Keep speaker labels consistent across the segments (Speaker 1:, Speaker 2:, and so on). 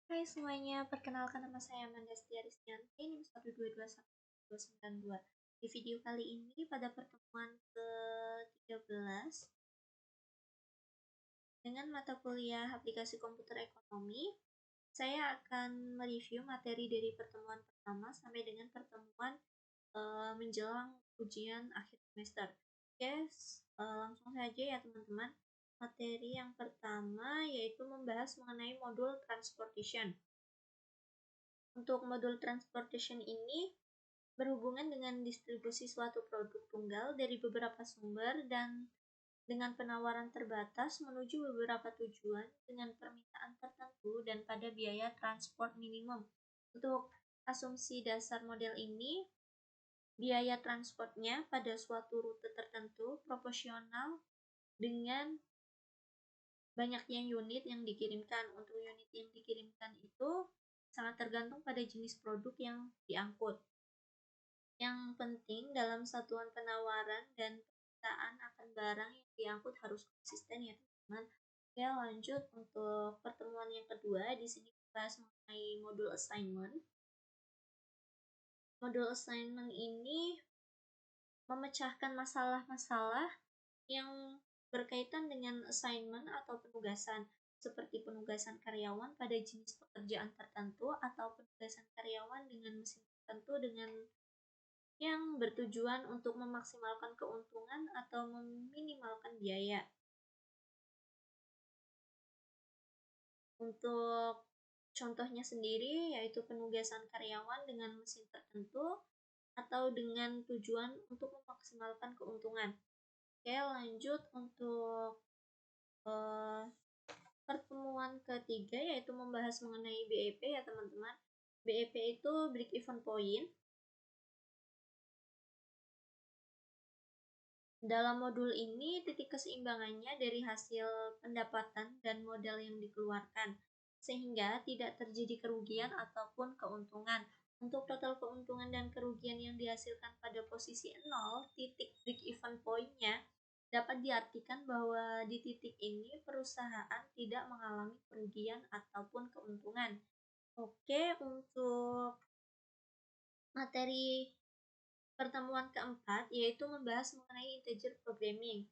Speaker 1: Hai semuanya, perkenalkan nama saya Amanda Stiarisnyanti, NIM 1221292. Di video kali ini pada pertemuan ke-13 dengan mata kuliah Aplikasi Komputer Ekonomi, saya akan mereview materi dari pertemuan pertama sampai dengan pertemuan menjelang ujian akhir semester. Oke, langsung saja ya teman-teman. Materi yang pertama yaitu membahas mengenai modul transportation. Untuk modul transportation ini berhubungan dengan distribusi suatu produk tunggal dari beberapa sumber dan dengan penawaran terbatas menuju beberapa tujuan dengan permintaan tertentu dan pada biaya transport minimum. Untuk asumsi dasar model ini, biaya transportnya pada suatu rute tertentu proporsional dengan banyaknya unit yang dikirimkan. Untuk unit yang dikirimkan itu sangat tergantung pada jenis produk yang diangkut. Yang penting dalam satuan penawaran dan permintaan akan barang yang diangkut harus konsisten ya teman-teman. Oke, lanjut untuk pertemuan yang kedua. Di sini kita bahas mengenai modul assignment. Modul assignment ini memecahkan masalah-masalah yang berkaitan dengan assignment atau penugasan, seperti penugasan karyawan pada jenis pekerjaan tertentu atau penugasan karyawan dengan mesin tertentu dengan yang bertujuan untuk memaksimalkan keuntungan atau meminimalkan biaya. Untuk contohnya sendiri yaitu penugasan karyawan dengan mesin tertentu atau dengan tujuan untuk memaksimalkan keuntungan. Oke, lanjut untuk pertemuan ketiga yaitu membahas mengenai BEP ya teman-teman. BEP itu break even point. Dalam modul ini, titik keseimbangannya dari hasil pendapatan dan modal yang dikeluarkan, sehingga tidak terjadi kerugian ataupun keuntungan. Untuk total keuntungan dan kerugian yang dihasilkan pada posisi 0, titik break-even point-nya dapat diartikan bahwa di titik ini perusahaan tidak mengalami kerugian ataupun keuntungan. Oke, untuk materi pertemuan keempat yaitu membahas mengenai integer programming.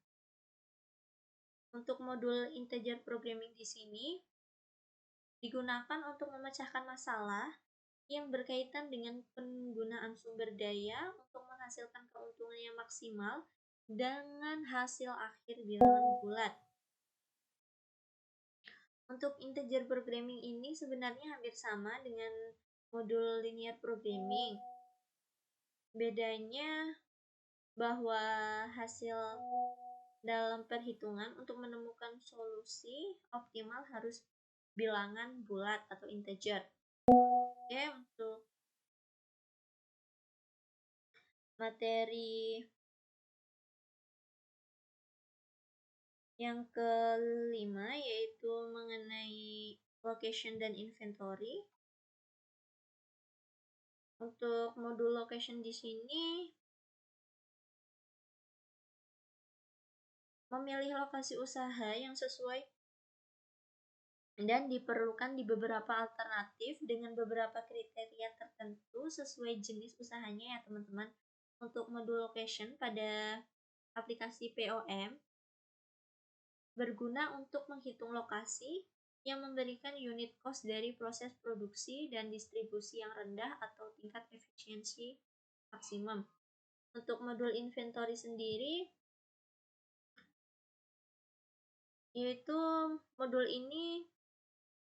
Speaker 1: Untuk modul integer programming di sini digunakan untuk memecahkan masalah yang berkaitan dengan penggunaan sumber daya untuk menghasilkan keuntungan yang maksimal dengan hasil akhir bilangan bulat. Untuk integer programming ini sebenarnya hampir sama dengan modul linear programming. Bedanya bahwa hasil dalam perhitungan untuk menemukan solusi optimal harus bilangan bulat atau integer. Oke, untuk materi yang kelima yaitu mengenai location dan inventory. Untuk modul location di sini memilih lokasi usaha yang sesuai dan diperlukan di beberapa alternatif dengan beberapa kriteria tertentu sesuai jenis usahanya ya teman-teman. Untuk modul location pada aplikasi POM berguna untuk menghitung lokasi yang memberikan unit cost dari proses produksi dan distribusi yang rendah atau tingkat efisiensi maksimum. Untuk modul inventory sendiri, yaitu modul ini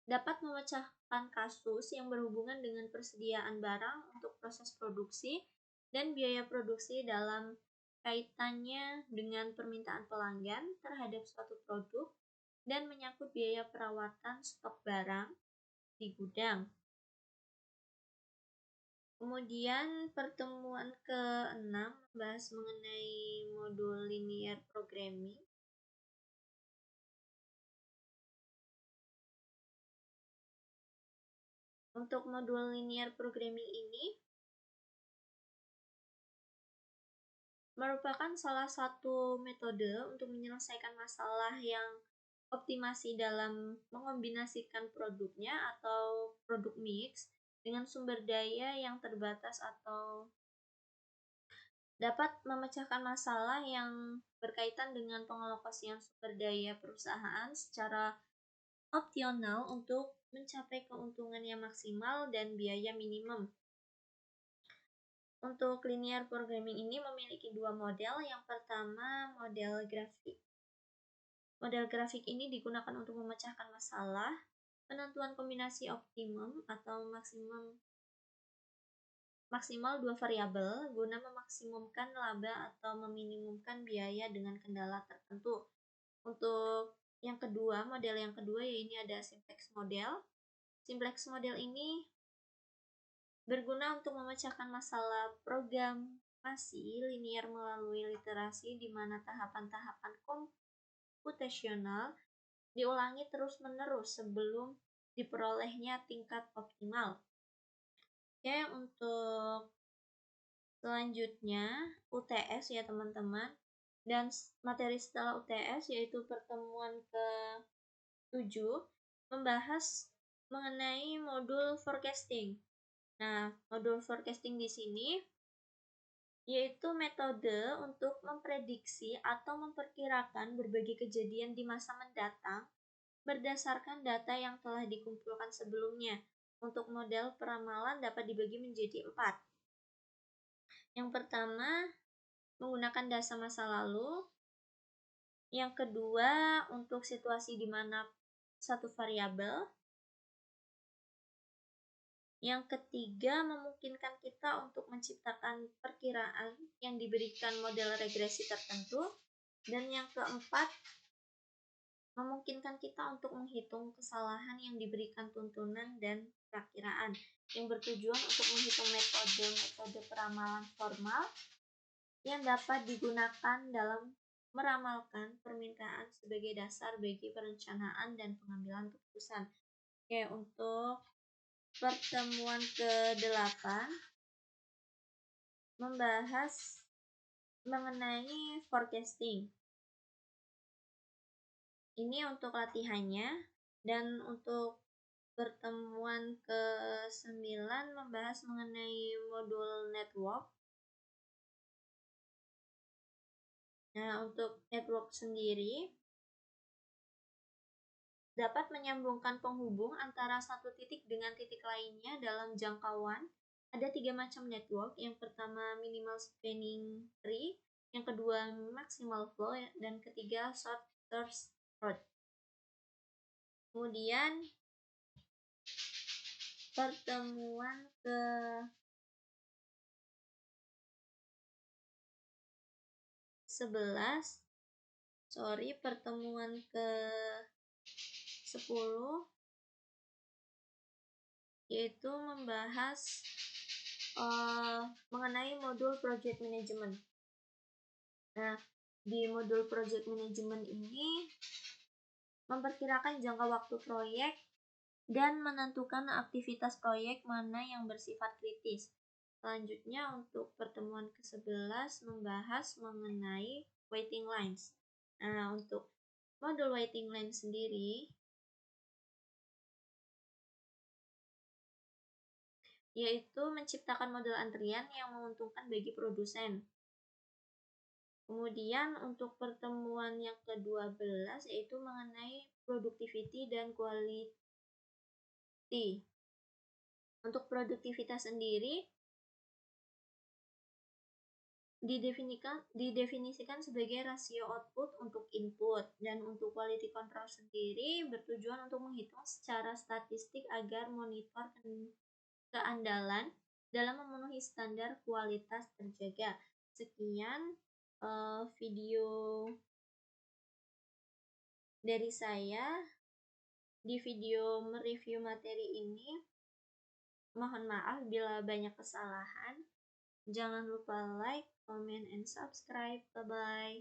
Speaker 1: dapat memecahkan kasus yang berhubungan dengan persediaan barang untuk proses produksi dan biaya produksi dalam kaitannya dengan permintaan pelanggan terhadap suatu produk dan menyangkut biaya perawatan stok barang di gudang. Kemudian pertemuan ke-6 membahas mengenai modul linear programming. Untuk modul linear programming ini merupakan salah satu metode untuk menyelesaikan masalah yang optimasi dalam mengombinasikan produknya atau produk mix dengan sumber daya yang terbatas atau dapat memecahkan masalah yang berkaitan dengan pengalokasian sumber daya perusahaan secara opsional untuk mencapai keuntungan yang maksimal dan biaya minimum. Untuk linear programming ini memiliki dua model. Yang pertama, model grafik. Model grafik ini digunakan untuk memecahkan masalah, penentuan kombinasi optimum atau maksimal dua variabel guna memaksimumkan laba atau meminimumkan biaya dengan kendala tertentu. Untuk model yang kedua yaitu ada simplex model. Simplex model ini berguna untuk memecahkan masalah programasi linear melalui literasi di mana tahapan-tahapan komputasional diulangi terus-menerus sebelum diperolehnya tingkat optimal. Oke, untuk selanjutnya UTS ya teman-teman. Dan materi setelah UTS yaitu pertemuan ke-7 membahas mengenai modul forecasting. Nah, modul forecasting di sini yaitu metode untuk memprediksi atau memperkirakan berbagai kejadian di masa mendatang berdasarkan data yang telah dikumpulkan sebelumnya. Untuk model peramalan dapat dibagi menjadi 4. Yang pertama, menggunakan data masa lalu. Yang kedua, untuk situasi di mana satu variabel. Yang ketiga, memungkinkan kita untuk menciptakan perkiraan yang diberikan model regresi tertentu. Dan yang keempat, memungkinkan kita untuk menghitung kesalahan yang diberikan tuntunan dan perakiraan, yang bertujuan untuk menghitung metode peramalan formal yang dapat digunakan dalam meramalkan permintaan sebagai dasar bagi perencanaan dan pengambilan keputusan. Oke, untuk pertemuan ke-8 membahas mengenai forecasting. Ini untuk latihannya. Dan untuk pertemuan ke-9 membahas mengenai modul network. Nah, untuk network sendiri dapat menyambungkan penghubung antara satu titik dengan titik lainnya dalam jangkauan. Ada 3 macam network. Yang pertama minimal spanning tree, yang kedua maximal flow, dan ketiga short source road. Kemudian pertemuan pertemuan ke-10 yaitu membahas mengenai modul project management. Nah, di modul project management ini memperkirakan jangka waktu proyek dan menentukan aktivitas proyek mana yang bersifat kritis. Selanjutnya untuk pertemuan ke-11 membahas mengenai waiting lines. Nah, untuk modul waiting line sendiri yaitu menciptakan model antrian yang menguntungkan bagi produsen. Kemudian untuk pertemuan yang ke-12 yaitu mengenai productivity dan quality. Untuk produktivitas sendiri didefinisikan sebagai rasio output untuk input, dan untuk quality control sendiri bertujuan untuk menghitung secara statistik agar monitor keandalan dalam memenuhi standar kualitas terjaga. Sekian video dari saya di video mereview materi ini. Mohon maaf bila banyak kesalahan. Jangan lupa like, comment, and subscribe. Bye-bye.